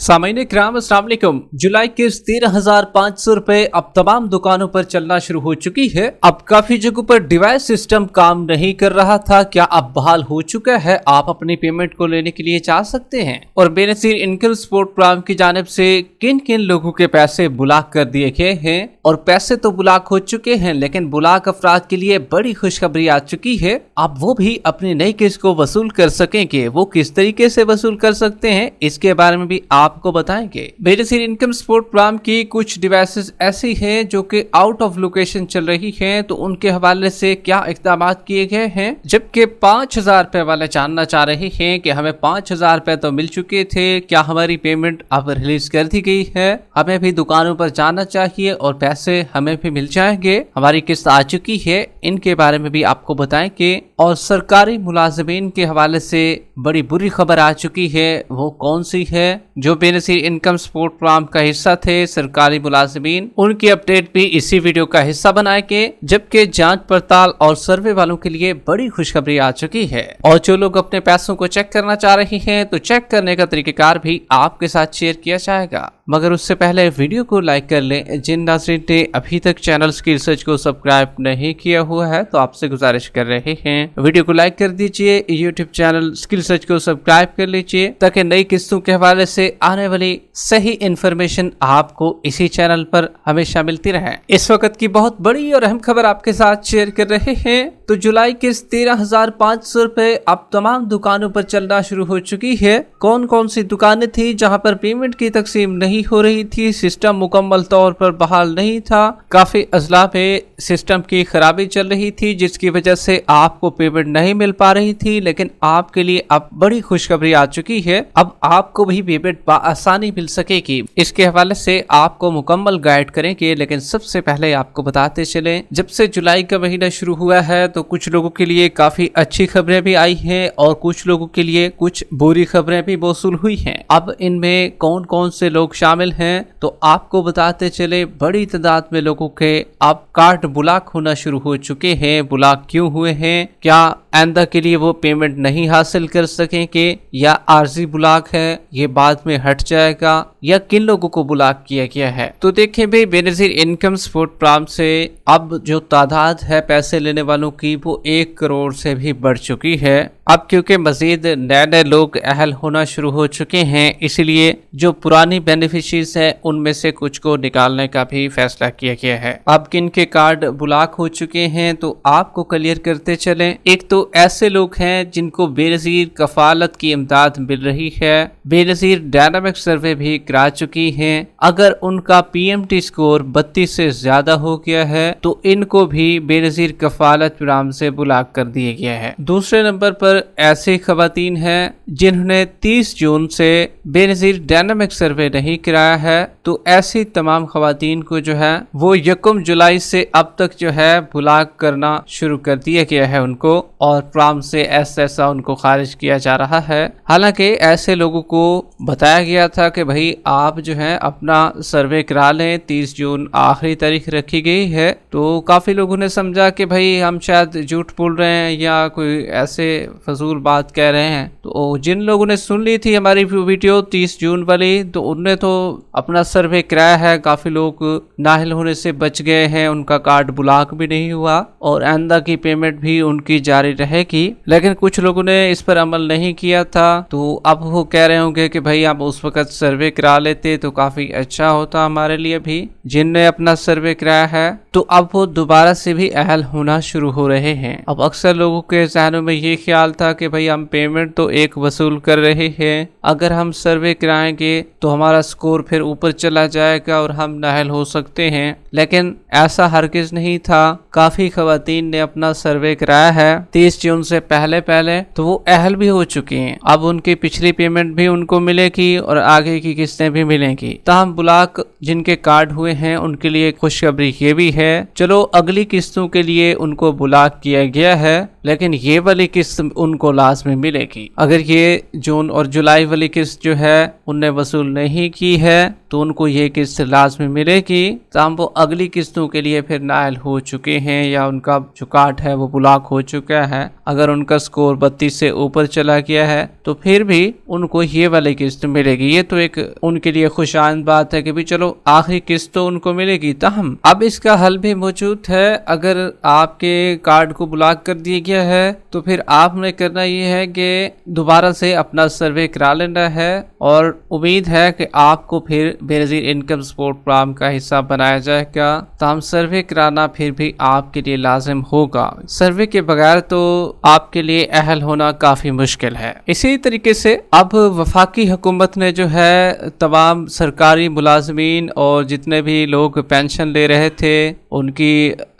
सामान्य ग्राम अस्सलाम वालेकुम। जुलाई के 13,500 रुपए अब तमाम दुकानों पर चलना शुरू हो चुकी है। अब काफी जगहों पर डिवाइस सिस्टम काम नहीं कर रहा था, क्या अब बहाल हो चुका है। आप अपनी पेमेंट को लेने के लिए जा सकते हैं। और बेनजीर इनकम सपोर्ट प्रोग्राम की जानिब से किन किन लोगों के पैसे ब्लॉक कर दिए गए हैं, और पैसे तो ब्लॉक हो चुके हैं लेकिन ब्लॉक अफराद के लिए बड़ी खुशखबरी आ चुकी है। अब वो भी अपनी नई किस्त को वसूल कर सकेंगे। वो किस तरीके से वसूल कर सकते हैं इसके बारे में भी आपको बताएंगे। बेनजीर इनकम सपोर्ट प्रोग्राम की कुछ डिवाइसेस ऐसी हैं जो कि आउट ऑफ लोकेशन चल रही हैं, तो उनके हवाले से क्या इकदाम किए गए हैं। जबकि 5,000 रुपए वाले जानना चाह रहे हैं कि हमें 5,000 रुपए तो मिल चुके थे, क्या हमारी पेमेंट अब रिलीज कर दी गई है। हमें भी दुकानों पर जाना चाहिए और पैसे हमें भी मिल जाएंगे, हमारी किस्त आ चुकी है। इनके बारे में भी आपको बताएंगे। और सरकारी मुलाजिमीन के हवाले से बड़ी बुरी खबर आ चुकी है। वो कौन सी है? जो बेनजीर इनकम सपोर्ट प्रोग्राम का हिस्सा थे सरकारी मुलाजिमीन, उनकी अपडेट भी इसी वीडियो का हिस्सा बनाएंगे। जबकि जांच पड़ताल और सर्वे वालों के लिए बड़ी खुशखबरी आ चुकी है। और जो लोग अपने पैसों को चेक करना चाह रहे हैं तो चेक करने का तरीकेकार भी आपके साथ शेयर किया जाएगा। मगर उससे पहले वीडियो को लाइक कर लें। जिन नाज़रीन ने अभी तक चैनल स्किल सर्च को सब्सक्राइब नहीं किया हुआ है तो आपसे गुजारिश कर रहे हैं वीडियो को लाइक कर दीजिए, यूट्यूब चैनल स्किल सर्च को सब्सक्राइब कर लीजिए ताकि नई किस्तों के हवाले से आने वाली सही इंफॉर्मेशन आपको इसी चैनल पर हमेशा मिलती रहे। इस वक्त की बहुत बड़ी और अहम खबर आपके साथ शेयर कर रहे हैं। तो जुलाई के 13,500 रुपए अब तमाम दुकानों पर चलना शुरू हो चुकी है। कौन कौन सी दुकानें थी जहां पर पेमेंट की तकसीम नहीं हो रही थी, सिस्टम मुकम्मल तौर पर बहाल नहीं था, काफी अजला पे सिस्टम की खराबी चल रही थी जिसकी वजह से आपको पेमेंट नहीं मिल पा रही थी। लेकिन आपके लिए अब बड़ी खुशखबरी आ चुकी है, अब आपको भी पेमेंट आसानी मिल सकेगी। इसके हवाले से आपको मुकम्मल गाइड करेंगे। लेकिन सबसे पहले आपको बताते चले, जब से जुलाई का महीना शुरू हुआ है तो कुछ लोगों के लिए काफी अच्छी खबरें भी आई हैं और कुछ लोगों के लिए कुछ बुरी खबरें भी मौसूल हुई हैं। अब इनमें कौन कौन से लोग शामिल हैं तो आपको बताते चले। बड़ी तादाद में लोगों के अब कार्ड ब्लॉक होना शुरू हो चुके हैं। ब्लॉक क्यों हुए हैं? क्या आइंदा के लिए वो पेमेंट नहीं हासिल कर सकेंगे या आर्जी ब्लॉक है, ये बाद में हट जाएगा, या किन लोगों को ब्लॉक किया गया है। तो देखें भाई, बेनजीर इनकम सपोर्ट प्रोग्राम से अब जो तादाद है पैसे लेने वालों की वो 1 करोड़ से भी बढ़ चुकी है। अब क्योंकि मजीद नए नए लोग अहल होना शुरू हो चुके हैं, इसलिए जो पुरानी बेनिफिशरीज है उनमें से कुछ को निकालने का भी फैसला किया गया है। अब किन के कार्ड ब्लॉक हो चुके हैं तो आपको क्लियर करते चलें। एक तो ऐसे लोग हैं जिनको बेनजीर कफालत की इमदाद मिल रही है, बेनजीर डायनामिक सर्वे भी करा चुकी हैं। अगर उनका PMT स्कोर 32 से ज्यादा हो गया है तो इनको भी बेनजीर कफालत प्रोग्राम से ब्लॉक कर दिया गया है। दूसरे नंबर पर ऐसी खवातीन हैं जिन्होंने 30 जून से बेनजीर डायनामिक सर्वे नहीं कराया है, तो ऐसी तमाम खवातीन को जो है वो 1 जुलाई से अब तक जो है ब्लॉक करना शुरू कर दिया गया है उनको, और प्रोग्राम से ऐसा उनको खारिज किया जा रहा है। हालांकि ऐसे लोगों को बताया गया था कि भाई आप जो है अपना सर्वे करा लें, 30 जून आखिरी तारीख रखी गई है। तो काफी लोगों ने समझा कि भाई हम शायद झूठ बोल रहे हैं या कोई ऐसे फजूल बात कह रहे हैं। तो जिन लोगों ने सुन ली थी हमारी वीडियो 30 जून वाली, तो उनने तो अपना सर्वे कराया है, काफी लोग नाहिल होने से बच गए हैं, उनका कार्ड ब्लॉक भी नहीं हुआ और आइंदा की पेमेंट भी उनकी जारी रहेगी। लेकिन कुछ लोगों ने इस पर अमल नहीं किया था, तो अब वो कह रहे होंगे कि भाई आप उस वक्त सर्वे करा लेते तो काफी अच्छा होता हमारे लिए भी। जिनने अपना सर्वे कराया है तो अब वो दोबारा से भी अहल होना शुरू हो रहे हैं। अब अक्सर लोगों के जहनों में ये ख्याल था कि भाई हम पेमेंट तो एक वसूल कर रहे हैं, अगर हम सर्वे कराएंगे तो हमारा स्कोर फिर ऊपर चला जाएगा और हम नाअहल हो सकते हैं। लेकिन ऐसा हरगिज नहीं था। काफी खवातीन ने अपना सर्वे कराया है 30 जून से पहले तो वो अहल भी हो चुके हैं। अब उनकी पिछली पेमेंट भी उनको मिलेगी और आगे की किस्तें भी मिलेंगी। ताहम ब्लॉक जिनके कार्ड हुए हैं उनके लिए खुशखबरी ये भी है, चलो अगली किस्तों के लिए उनको ब्लॉक किया गया है लेकिन ये वाली किस्त उनको लास्ट में मिलेगी। अगर ये जून और जुलाई वाली किस्त जो है उनने वसूल नहीं की है तो तो उनको ये किस्त लाजमी मिलेगी। तमाम वो अगली किस्तों के लिए फिर नायल हो चुके हैं या उनका जो कार्ड है वो ब्लॉक हो चुका है। अगर उनका स्कोर 32 से ऊपर चला गया है तो फिर भी उनको ये वाली किस्त मिलेगी। ये तो एक उनके लिए खुशाइन बात है कि भी चलो आखिरी किस्त तो उनको मिलेगी। ताहम अब इसका हल भी मौजूद है। अगर आपके कार्ड को ब्लॉक कर दिया गया है तो फिर आपने करना ये है कि दोबारा से अपना सर्वे करा लेना है और उम्मीद है कि आपको फिर बेनज़ीर इनकम सपोर्ट प्रोग्राम का हिस्सा बनाया जाएगा। ताहम सर्वे कराना फिर भी आपके लिए लाजिम होगा। सर्वे के बगैर तो आपके लिए अहल होना काफी मुश्किल है। इसी तरीके से अब वफाकी हुकूमत ने जो है तमाम सरकारी मुलाजमीन और जितने भी लोग पेंशन ले रहे थे उनकी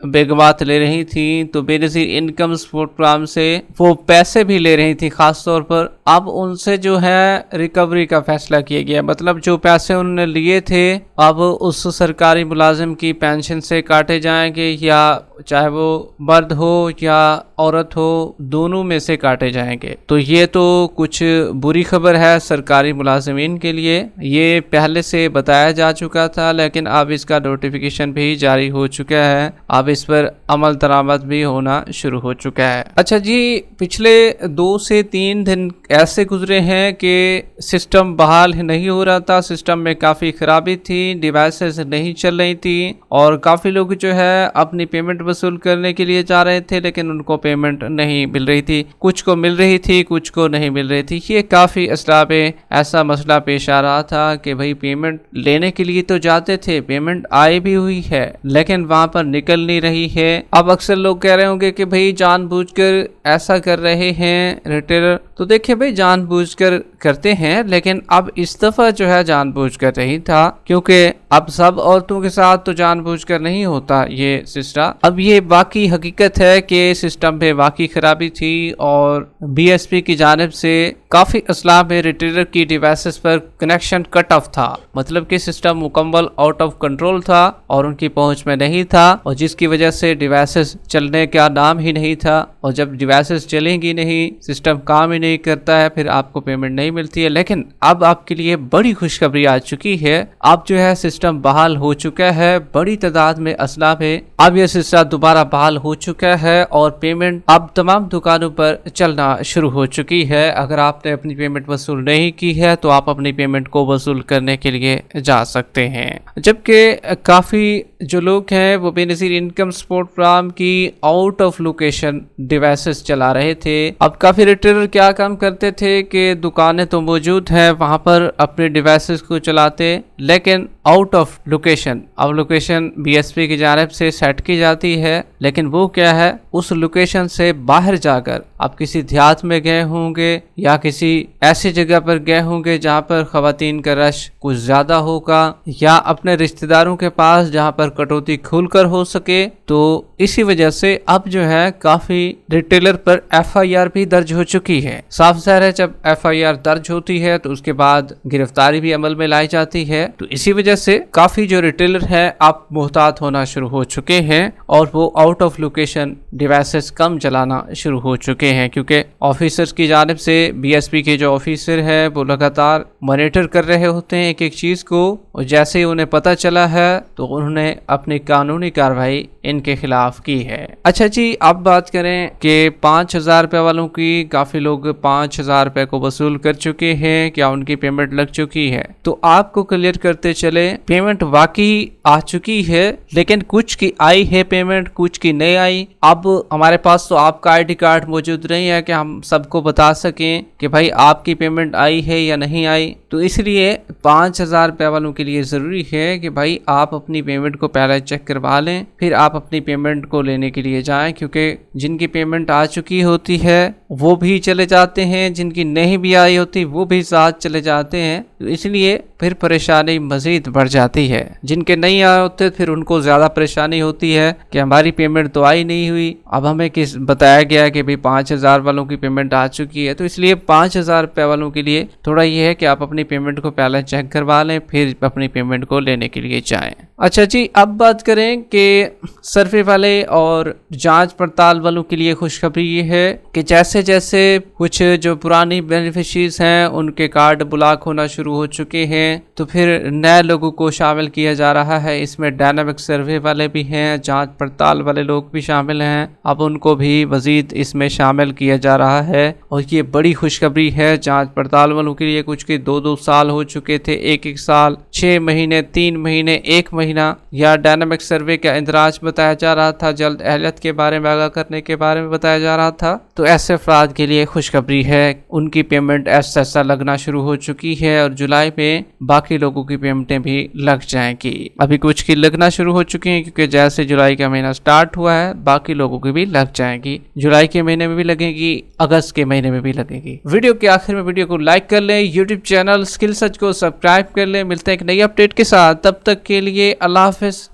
बेगमात ले रही थी, तो बेनज़ीर इनकम सपोर्ट प्रोग्राम से वो पैसे भी ले रही थी खास तौर पर। अब उनसे जो है रिकवरी का फैसला किया गया, मतलब जो पैसे उन्होंने लिए थे अब उस सरकारी मुलाजिम की पेंशन से काटे जाएंगे, या चाहे वो मर्द हो या औरत हो दोनों में से काटे जाएंगे। तो ये तो कुछ बुरी खबर है सरकारी मुलाजिमीन के लिए। ये पहले से बताया जा चुका था लेकिन अब इसका नोटिफिकेशन भी जारी हो चुका है। अब इस पर अमल दरामद भी होना शुरू हो चुका है। अच्छा जी, पिछले 2 से 3 दिन ऐसे गुजरे हैं कि सिस्टम बहाल नहीं हो रहा था। सिस्टम में काफ़ी खराबी थी, डिवाइसेस नहीं चल रही थी और काफ़ी लोग जो है अपनी पेमेंट वसूल करने के लिए जा रहे थे लेकिन उनको पेमेंट नहीं मिल रही थी। कुछ को मिल रही थी, कुछ को नहीं मिल रही थी। ये काफ़ी असला पे ऐसा मसला पेश आ रहा था कि भाई पेमेंट लेने के लिए तो जाते थे, पेमेंट आई भी हुई है लेकिन वहाँ पर निकल नहीं रही है। अब अक्सर लोग कह रहे होंगे कि भाई जानबूझकर ऐसा कर रहे हैं रिटेलर। तो देखिए भाई, जानबूझकर करते हैं लेकिन अब इस दफा जो है जानबूझकर नहीं था, क्योंकि अब सब औरतों के साथ तो जानबूझकर नहीं होता ये सिस्टम। अब ये वाकई हकीकत है कि सिस्टम में वाकई खराबी थी और बीएसपी की जानिब से काफी असला में रिटेलर की डिवाइसेस पर कनेक्शन कट ऑफ था, मतलब कि सिस्टम मुकम्मल आउट ऑफ कंट्रोल था और उनकी पहुंच में नहीं था, और जिसकी वजह से डिवाइसेस चलने का नाम ही नहीं था। और जब डिवाइसेस चलेंगी नहीं, सिस्टम काम ही नहीं करता है, फिर आपको पेमेंट नहीं मिलती है। लेकिन अब आपके लिए बड़ी खुशखबरी आ चुकी है। अब जो है सिस्टम बहाल हो चुका है बड़ी तादाद में असला में। अब यह सिलसिला दोबारा बहाल हो चुका है और पेमेंट अब तमाम दुकानों पर चलना शुरू हो चुकी है। अगर आपने अपनी पेमेंट वसूल नहीं की है तो आप अपनी पेमेंट को वसूल करने के लिए जा सकते हैं। जबकि काफी जो लोग हैं वो बेनज़ीर इनकम सपोर्ट प्रोग्राम की आउट ऑफ लोकेशन डिवाइसेस चला रहे थे। अब काफी रिटेलर क्या काम करते थे कि दुकानें तो मौजूद हैं, वहां पर अपने डिवाइसेस को चलाते लेकिन आउट ऑफ लोकेशन। अब लोकेशन बीएसपी की जानिब से सेट की जाती है लेकिन वो क्या है, उस लोकेशन से बाहर जाकर आप किसी देहात में गए होंगे या किसी ऐसी जगह पर गए होंगे जहां पर खवातीन का रश कुछ ज्यादा होगा, या अपने रिश्तेदारों के पास जहां पर कटौती खुलकर हो सके। तो इसी वजह से अब जो है काफी रिटेलर पर एफआईआर भी दर्ज हो चुकी है। साफ ज़ाहिर है जब एफआईआर दर्ज होती है तो उसके बाद गिरफ्तारी भी अमल में लाई जाती है। तो इसी वजह से काफी जो रिटेलर है अब मुहतात होना शुरू हो चुके हैं और वो आउट ऑफ लोकेशन डिवाइसेस कम चलाना शुरू हो चुके हैं, क्योंकि ऑफिसर्स की जानिब से बीएसपी के जो ऑफिसर है वो लगातार मॉनिटर कर रहे होते हैं एक एक चीज को, और जैसे ही उन्हें पता चला है तो उन्होंने अपनी कानूनी कार्रवाई इनके खिलाफ की है। अच्छा जी, अब बात करें कि 5,000 रुपए वालों की काफी लोग 5,000 रुपए को वसूल कर चुके हैं, क्या उनकी पेमेंट लग चुकी है? तो आपको क्लियर करते चले, पेमेंट वाकई आ चुकी है लेकिन कुछ की आई है पेमेंट, कुछ की नहीं आई। अब हमारे पास तो आपका आईडी कार्ड मौजूद नहीं है कि हम सबको बता सकें कि भाई आपकी पेमेंट आई है या नहीं आई। तो इसलिए 5,000 रुपए वालों के लिए जरूरी है कि भाई आप अपनी पेमेंट को पहले चेक करवा लें, फिर आप अपनी पेमेंट को लेने के लिए जाएं, क्योंकि जिनकी पेमेंट आ चुकी होती है वो भी चले जाते हैं, जिनकी नहीं भी आई होती वो भी साथ चले जाते हैं। तो इसलिए फिर परेशानी मजीद बढ़ जाती है। जिनके नहीं आए होते फिर उनको ज्यादा परेशानी होती है कि हमारी पेमेंट तो आई नहीं हुई। अब हमें किस बताया गया कि भाई 5,000 वालों की पेमेंट आ चुकी है। तो इसलिए 5,000 रुपए वालों के लिए थोड़ा ये है कि आप अपनी पेमेंट को पहले चेक करवा लें, फिर अपनी पेमेंट को लेने के लिए जाएं। अच्छा जी, अब बात करें कि सर्वे वाले और जांच पड़ताल वालों के लिए खुशखबरी ये है कि जैसे जैसे कुछ जो पुरानी बेनिफिशरीज हैं उनके कार्ड ब्लॉक होना शुरू हो चुके हैं, तो फिर नए लोगों को शामिल किया जा रहा है। इसमें डायनामिक सर्वे वाले भी हैं, जांच पड़ताल वाले लोग भी शामिल हैं, अब उनको भी मजीद इसमें शामिल किया जा रहा है। और ये बड़ी खुशखबरी है जांच पड़ताल वालों के लिए। कुछ के 2-2 साल हो चुके थे, 1-1 साल, 6 महीने, 3 महीने, 1 महीना, या डायनामिक सर्वे का इंदराज बताया जा रहा था, जल्द अहलियत के बारे में आगाह करने के बारे में बताया जा रहा था। तो ऐसे अफराद के लिए खुशखबरी है, उनकी पेमेंट ऐसा लगना शुरू हो चुकी है और जुलाई में बाकी लोगों की पेमेंटें भी लग जाएंगी। अभी कुछ की लगना शुरू हो चुकी हैं क्योंकि जैसे जुलाई का महीना स्टार्ट हुआ है बाकी लोगों की भी लग जाएंगी। जुलाई के महीने में भी लगेगी, अगस्त के महीने में भी लगेगी। वीडियो के आखिर में वीडियो को लाइक कर लें, यूट्यूब चैनल स्किल सर्च को सब्सक्राइब कर लें। मिलते हैं एक नई अपडेट के साथ, तब तक के लिए अल्लाह हाफिज।